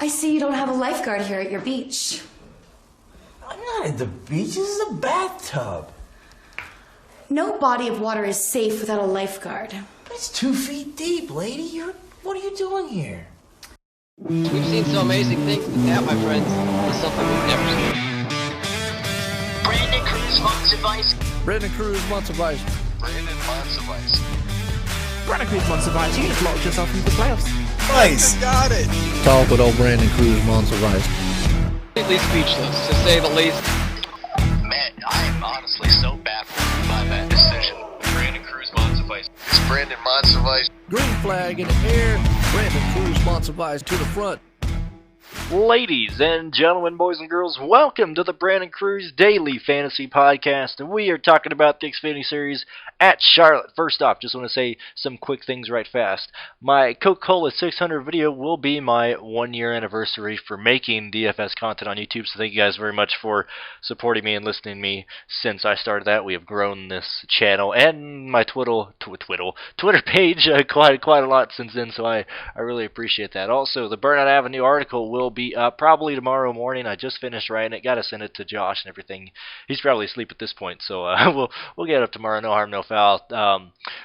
I see you don't have a lifeguard here at your beach. I'm not at the beach. This is a bathtub. No body of water is safe without a lifeguard. It's 2 feet deep, lady. What are you doing here? We've seen some amazing things, but that, my friends, is something we've never seen. Brandon Cruz wants advice. Brandon Cruz wants advice. Brandon wants advice. Brandon Cruz wants advice. You just locked yourself into the playoffs. Nice. Got it. Talk with old Brandon Cruz wants advice. Completely speechless, to say the least. Man, I am honestly so baffled by that decision. Brandon Cruz wants advice. It's Brandon wants advice. Green flag in the air. Brandon Cruz wants advice to the front. Ladies and gentlemen, boys and girls, welcome to the Brandon Cruz Daily Fantasy Podcast, and we are talking about the Xfinity Series at Charlotte. First off, just want to say some quick things right fast. My Coca-Cola 600 video will be my 1-year anniversary for making DFS content on YouTube, so thank you guys very much for supporting me and listening to me since I started that. We have grown this channel and my Twitter page quite a lot since then, so I really appreciate that. Also, the Burnout Avenue article will be up probably tomorrow morning. I just finished writing it. Got to send it to Josh and everything. He's probably asleep at this point, so we'll get it up tomorrow. No harm, no foul.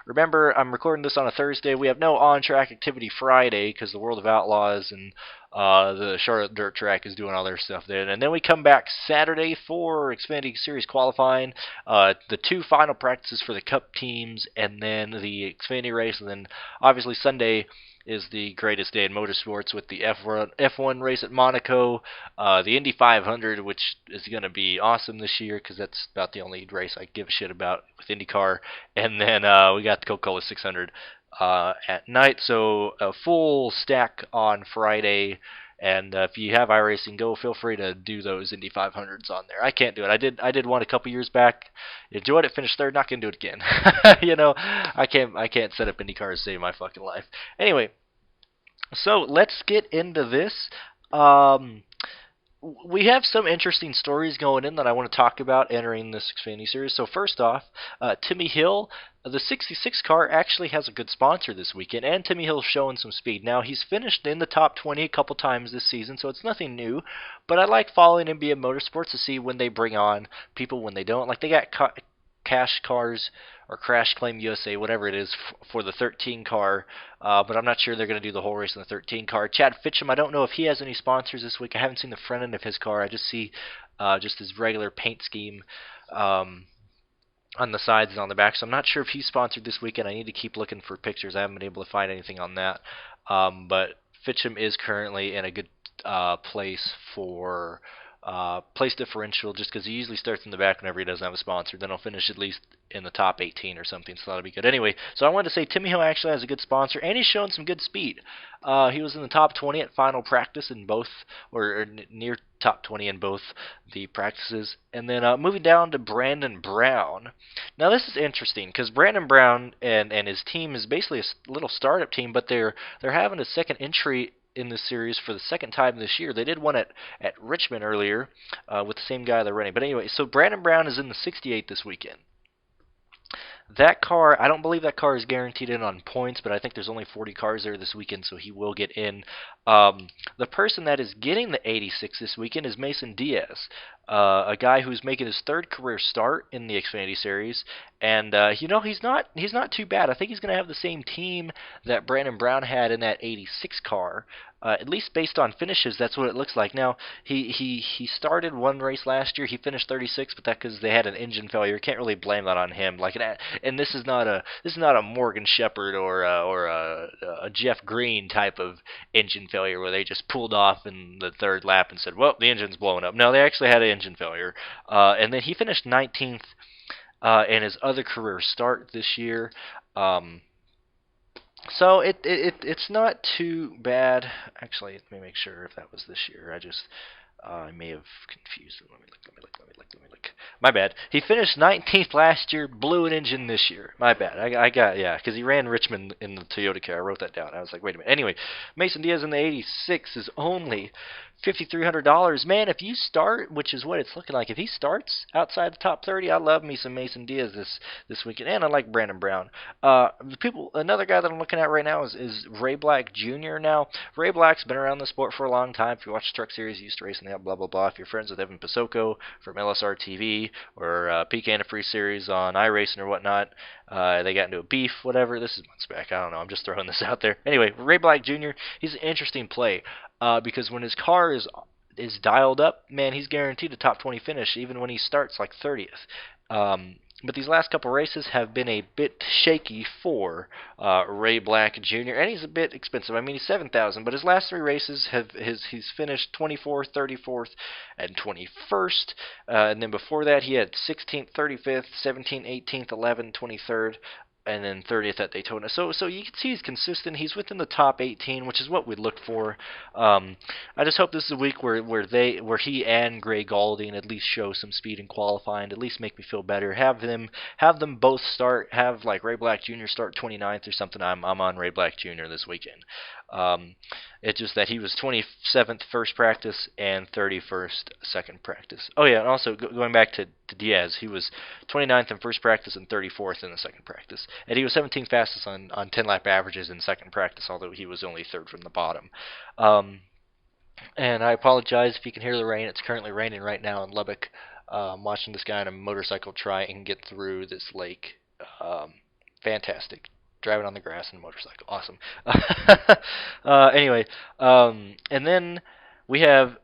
Remember, I'm recording this on a Thursday. We have no on-track activity Friday because the World of Outlaws and the Charlotte Dirt Track is doing all their stuff there. And then we come back Saturday for Xfinity Series qualifying, the 2 final practices for the Cup teams, and then the Xfinity race. And then obviously Sunday is the greatest day in motorsports with the F1 race at Monaco, the Indy 500, which is going to be awesome this year because that's about the only race I give a shit about with IndyCar. And then we got the Coca-Cola 600 at night, so a full stack on Friday. And if you have iRacing, feel free to do those Indy 500s on there. I can't do it. I did one a couple years back. Enjoyed it. Finished third. Not gonna do it again. I can't set up IndyCar to save my fucking life. Anyway, so let's get into this. We have some interesting stories going in that I want to talk about entering this Xfinity Series. So first off, Timmy Hill, the 66 car actually has a good sponsor this weekend, and Timmy Hill's showing some speed. Now, he's finished in the top 20 a couple times this season, so it's nothing new, but I like following NBA Motorsports to see when they bring on people, when they don't. Like, they got Cash Cars or Crash Claim USA, whatever it is, for the 13 car, but I'm not sure they're going to do the whole race in the 13 car. Chad Fitchum, I don't know if he has any sponsors this week. I haven't seen the front end of his car. I just see just his regular paint scheme on the sides and on the back, so I'm not sure if he's sponsored this weekend. I need to keep looking for pictures. I haven't been able to find anything on that, but Fitchum is currently in a good place for place differential, just because he usually starts in the back whenever he doesn't have a sponsor. Then he'll finish at least in the top 18 or something, so that'll be good. Anyway, so I wanted to say Timmy Hill actually has a good sponsor, and he's showing some good speed. He was in the top 20 at final practice in both, or near top 20 in both the practices. And then moving down to Brandon Brown. Now this is interesting, because Brandon Brown and his team is basically a little startup team, but they're having a second entry in this series for the second time this year. They did one at Richmond earlier with the same guy they're running. But anyway, so Brandon Brown is in the 68 this weekend. That car, I don't believe that car is guaranteed in on points, but I think there's only 40 cars there this weekend, so he will get in. The person that is getting the 86 this weekend is Mason Diaz, a guy who's making his 3rd career start in the Xfinity Series, and he's not too bad. I think he's going to have the same team that Brandon Brown had in that 86 car. At least based on finishes, that's what it looks like. Now, he started one race last year. He finished 36, but that's because they had an engine failure. Can't really blame that on him. And this is not a Morgan Shepherd or a Jeff Green type of engine failure where they just pulled off in the 3rd lap and said, well, the engine's blowing up. No, they actually had an engine failure. And then he finished 19th in his other career start this year. So it's not too bad. Actually, let me make sure if that was this year. I may have confused him. Let me look. My bad. He finished 19th last year, blew an engine this year. My bad. I got, yeah, because he ran Richmond in the Toyota car. I wrote that down. I was like, wait a minute. Anyway, Mason Diaz in the 86 is only $5,300. Man, if you start, which is what it's looking like, if he starts outside the top 30, I love me some Mason Diaz this weekend, and I like Brandon Brown. Another guy that I'm looking at right now is Ray Black Jr. Now, Ray Black's been around the sport for a long time. If you watch the Truck Series, he used to race in the blah blah blah. If you're friends with Evan Pasoko from LSR TV or Peak Antifreeze Series on iRacing or whatnot, they got into a beef, whatever. This is months back. I don't know. I'm just throwing this out there. Anyway, Ray Black Jr. He's an interesting play because when his car is dialed up, man, he's guaranteed a top 20 finish even when he starts like 30th. But these last couple races have been a bit shaky for Ray Black Jr. and he's a bit expensive. I mean, he's $7,000, but his last 3 races he's finished 24th, 34th, and 21st. And then before that, he had 16th, 35th, 17th, 18th, 11th, 23rd. And then 30th at Daytona. So you can see he's consistent. He's within the top 18, which is what we look for. I just hope this is a week where he and Gray Galding at least show some speed in qualifying, at least make me feel better. Have them both start. Have like Ray Black Jr. start 29th or something. I'm on Ray Black Jr. this weekend. It's just that he was 27th first practice and 31st second practice. Oh yeah, and also going back to Diaz, he was 29th in first practice and 34th in the second practice. And he was 17th fastest on 10-lap averages in second practice, although he was only third from the bottom. And I apologize if you can hear the rain. It's currently raining right now in Lubbock. I'm watching this guy on a motorcycle try and get through this lake. Fantastic. Driving on the grass and a motorcycle. Awesome. Anyway, and then we have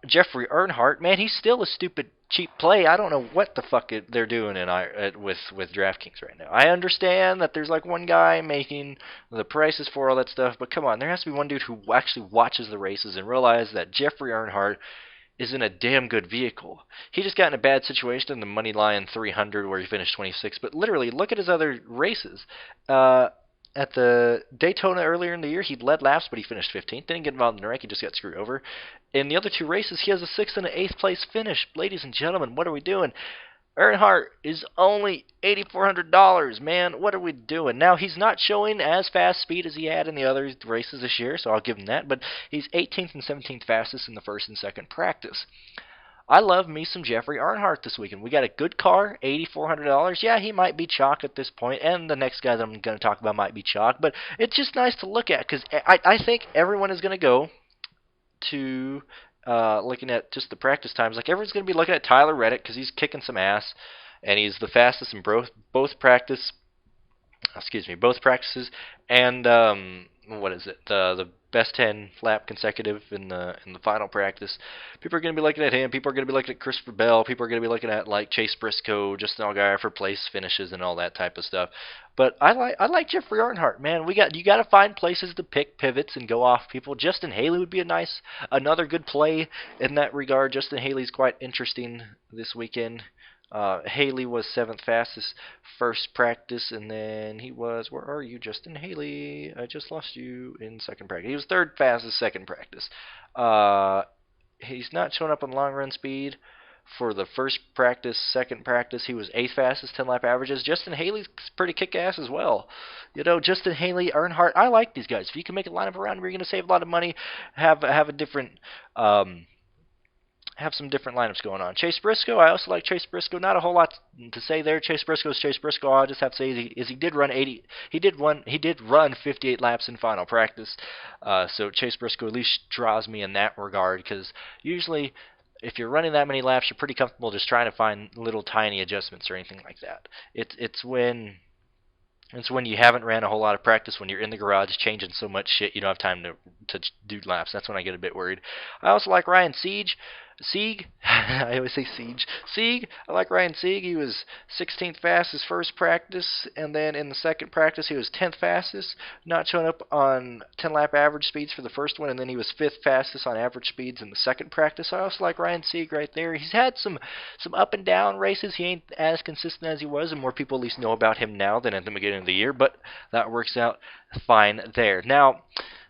Jeffrey Earnhardt. Man, he's still a stupid cheap play. I don't know what the fuck they're doing with DraftKings right now. I understand that there's like one guy making the prices for all that stuff, but come on, there has to be one dude who actually watches the races and realizes that Jeffrey Earnhardt is in a damn good vehicle. He just got in a bad situation in the Money Lion 300 where he finished 26th, but literally look at his other races. At the Daytona earlier in the year, he led laps, but he finished 15th. Didn't get involved in the wreck. He just got screwed over. In the other 2 races, he has a 6th and an 8th place finish. Ladies and gentlemen, what are we doing? Earnhardt is only $8,400, man. What are we doing? Now, he's not showing as fast speed as he had in the other races this year, so I'll give him that. But he's 18th and 17th fastest in the first and second practice. I love me some Jeffrey Earnhardt this weekend. We got a good car, $8,400. Yeah, he might be chalk at this point, and the next guy that I'm going to talk about might be chalk. But it's just nice to look at because I think everyone is going to go to looking at just the practice times. Like everyone's going to be looking at Tyler Reddick because he's kicking some ass, and he's the fastest in both practices, and what is it? The best 10 lap consecutive in the final practice. People are going to be looking at him. People are going to be looking at Christopher Bell. People are going to be looking at like Chase Briscoe, Justin Allgaier for place finishes and all that type of stuff. But I like Jeffrey Earnhardt, man. You got to find places to pick pivots and go off people. Justin Haley would be another good play in that regard. Justin Haley's quite interesting this weekend. Haley was 7th fastest first practice, and then he was, where are you, Justin Haley? I just lost you in second practice. He was 3rd fastest second practice. He's not showing up on long run speed for the first practice, second practice. He was 8th fastest 10-lap averages. Justin Haley's pretty kick-ass as well. You know, Justin Haley, Earnhardt, I like these guys. If you can make a lineup around where you're going to save a lot of money, have a different have some different lineups going on. Chase Briscoe, I also like Chase Briscoe. Not a whole lot to say there. Chase Briscoe's Chase Briscoe. I'll just have to say he did run 58 laps in final practice. So Chase Briscoe at least draws me in that regard because usually if you're running that many laps, you're pretty comfortable just trying to find little tiny adjustments or anything like that. It's when you haven't ran a whole lot of practice, when you're in the garage changing so much shit, you don't have time to do laps. That's when I get a bit worried. I also like Ryan Sieg. I always say Siege. Sieg. I like Ryan Sieg. He was 16th fastest first practice, and then in the second practice he was 10th fastest, not showing up on 10-lap average speeds for the first one, and then he was 5th fastest on average speeds in the second practice. I also like Ryan Sieg right there. He's had some up and down races. He ain't as consistent as he was, and more people at least know about him now than at the beginning of the year, but that works out fine there. Now,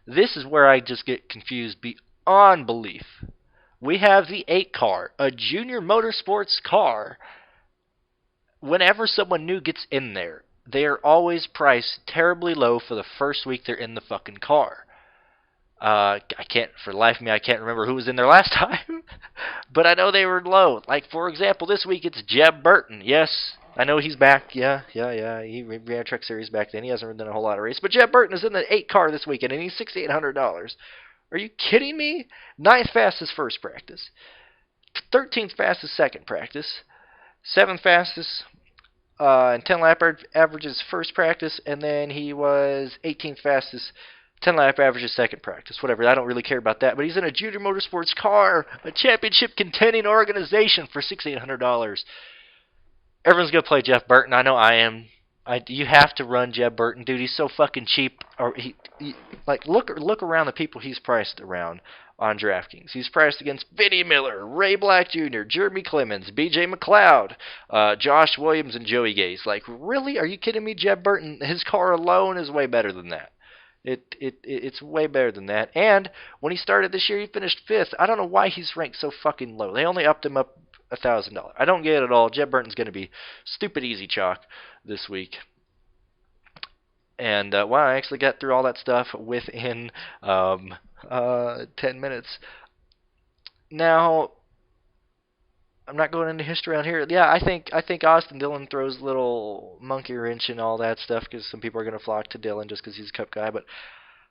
this is where I just get confused beyond belief We have the 8 car, a junior motorsports car. Whenever someone new gets in there, they are always priced terribly low for the first week they're in the fucking car. I can't, for the life of me, I can't remember who was in there last time, but I know they were low. Like, for example, this week it's Jeb Burton. Yes, I know he's back. Yeah. He ran Truck Series back then. He hasn't done a whole lot of race, but Jeb Burton is in the 8 car this weekend, and he's $6,800. Are you kidding me? 9th fastest first practice, 13th fastest second practice, 7th fastest and 10 lap averages first practice, and then he was 18th fastest 10 lap averages second practice. Whatever, I don't really care about that, but he's in a junior motorsports car, a championship contending organization for $6,800. Everyone's gonna play Jeff Burton. I know I am. You have to run Jeb Burton, dude. He's so fucking cheap. Or like look around the people he's priced around on DraftKings. He's priced against Vinnie Miller, Ray Black Jr., Jeremy Clemens, B.J. McLeod, Josh Williams, and Joey Gase. Like, really? Are you kidding me? Jeb Burton, his car alone is way better than that. It's way better than that. And when he started this year, he finished 5th. I don't know why he's ranked so fucking low. They only upped him up $1,000. I don't get it at all. Jeb Burton's going to be stupid easy chalk this week. And wow, I actually got through all that stuff within 10 minutes. Now, I'm not going into history on here. Yeah, I think Austin Dillon throws a little monkey wrench and all that stuff because some people are going to flock to Dillon just because he's a Cup guy. But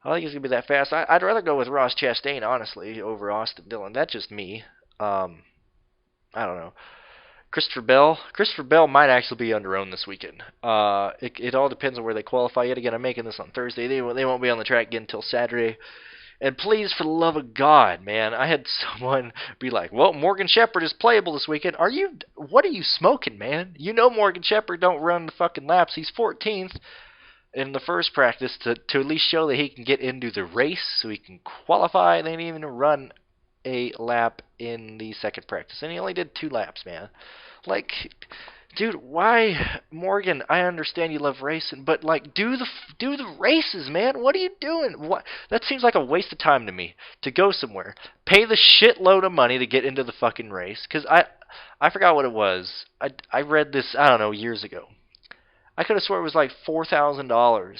I don't think he's going to be that fast. I'd rather go with Ross Chastain, honestly, over Austin Dillon. That's just me. I don't know. Christopher Bell might actually be under-owned this weekend. It all depends on where they qualify. Yet again, I'm making this on Thursday. They won't be on the track again until Saturday. And please, for the love of God, man, I had someone be like, well, Morgan Shepherd is playable this weekend. What are you smoking, man? You know Morgan Shepherd don't run the fucking laps. He's 14th in the first practice to at least show that he can get into the race so he can qualify and then even run a lap in the second practice. And he only did 2 laps, man. Like, dude, why, Morgan? I understand you love racing, but like, do the races, man. What are you doing? What? That seems like a waste of time to me. To go somewhere, pay the shitload of money to get into the fucking race. Because I forgot what it was. I read this, I don't know, years ago. I could have swore it was like $4,000.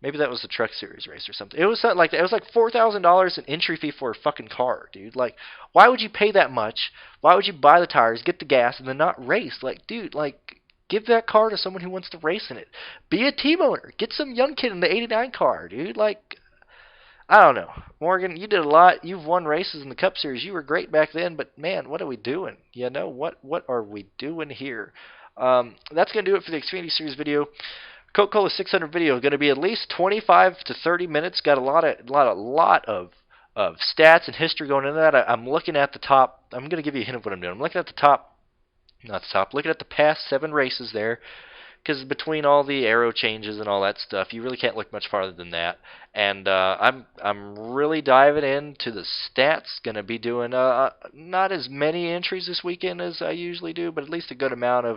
Maybe that was the Truck Series race or something. It was something like that. It was like $4,000 in entry fee for a fucking car, dude. Like, why would you pay that much? Why would you buy the tires, get the gas, and then not race? Like, dude, like, give that car to someone who wants to race in it. Be a team owner. Get some young kid in the 89 car, dude. Like, I don't know. Morgan, you did a lot. You've won races in the Cup Series. You were great back then, but man, what are we doing? You know, what are we doing here? That's going to do it for the Xfinity Series video. Coca-Cola 600 video is going to be at least 25 to 30 minutes. Got a lot of stats and history going into that. I'm looking at the top. I'm going to give you a hint of what I'm doing. I'm looking at the top, looking at the past 7 races there, because between all the aero changes and all that stuff, you really can't look much farther than that. And I'm really diving into the stats. Going to be doing not as many entries this weekend as I usually do, but at least a good amount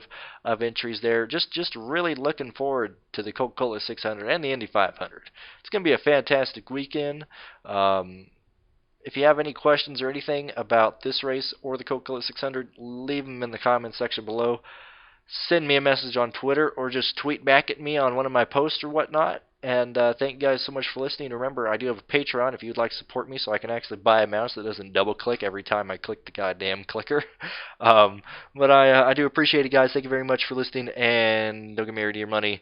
of entries there. Just really looking forward to the Coca-Cola 600 and the Indy 500. It's going to be a fantastic weekend. If you have any questions or anything about this race or the Coca-Cola 600, leave them in the comments section below. Send me a message on Twitter or just tweet back at me on one of my posts or whatnot. And thank you guys so much for listening. Remember, I do have a Patreon if you'd like to support me so I can actually buy a mouse that doesn't double click every time I click the goddamn clicker. But I do appreciate it, guys. Thank you very much for listening, and don't get married to your money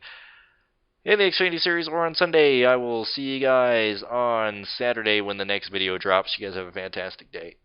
in the Xfinity Series or on Sunday. I will see you guys on Saturday when the next video drops. You guys have a fantastic day.